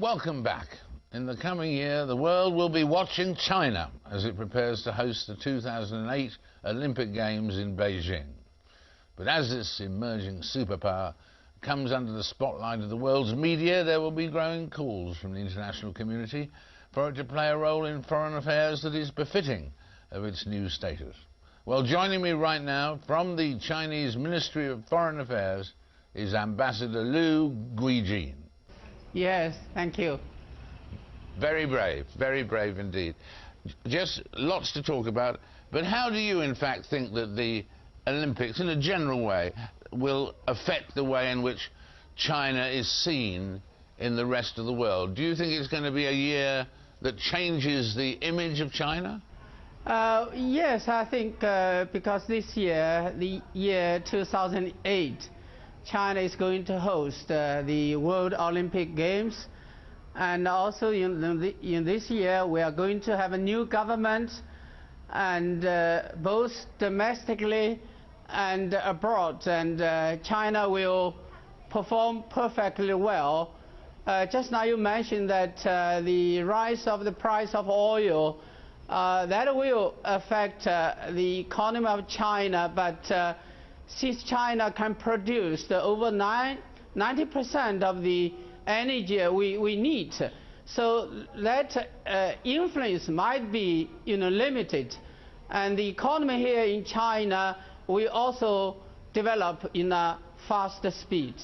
Welcome back. In the coming year, the world will be watching China as it prepares to host the 2008 Olympic Games in Beijing. But as this emerging superpower comes under the spotlight of the world's media, there will be growing calls from the international community for it to play a role in foreign affairs that is befitting of its new status. Well, joining me right now from the Chinese Ministry of Foreign Affairs is Ambassador Liu Guijin. Yes, thank you. Very brave indeed. Just lots to talk about, but how do you in fact think that the Olympics, in a general way, will affect the way in which China is seen in the rest of the world? Do you think it's going to be a year that changes the image of China? Yes, I think because this year, the year 2008, China is going to host the World Olympic Games, and also in this year we are going to have a new government, and both domestically and abroad, and China will perform perfectly well. Just now you mentioned that the rise of the price of oil that will affect the economy of China, but since China can produce over 90% of the energy we need, so that influence might be limited, and the economy here in China will also develop in a faster speed.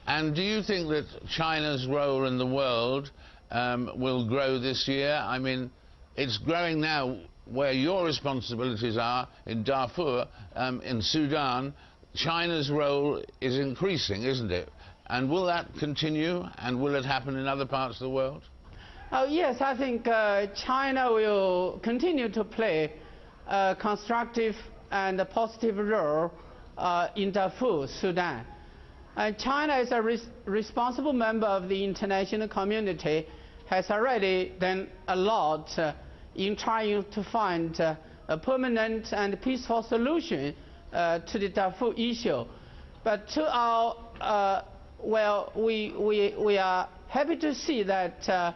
And do you think that China's role in the world will grow this year? I mean, it's growing now where your responsibilities are in Darfur, in Sudan. China's role is increasing, isn't it? And will that continue, and will it happen in other parts of the world? Oh, yes, I think China will continue to play a constructive and a positive role in Darfur, Sudan. China, as a responsible member of the international community, has already done a lot in trying to find a permanent and peaceful solution to the Darfur issue. But to our, well, we are happy to see that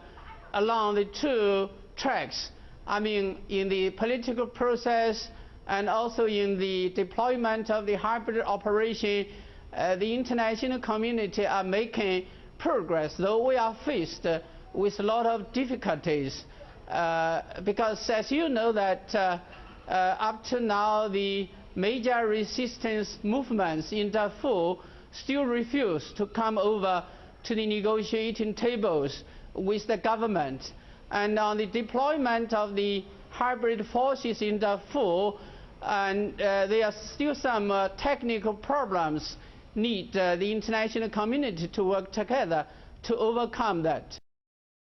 along the two tracks, I mean, in the political process and also in the deployment of the hybrid operation, the international community are making progress, though we are faced with a lot of difficulties. Because as you know that up to now the major resistance movements in Darfur still refuse to come over to the negotiating tables with the government. And on the deployment of the hybrid forces in Darfur, and there are still some technical problems need the international community to work together to overcome that.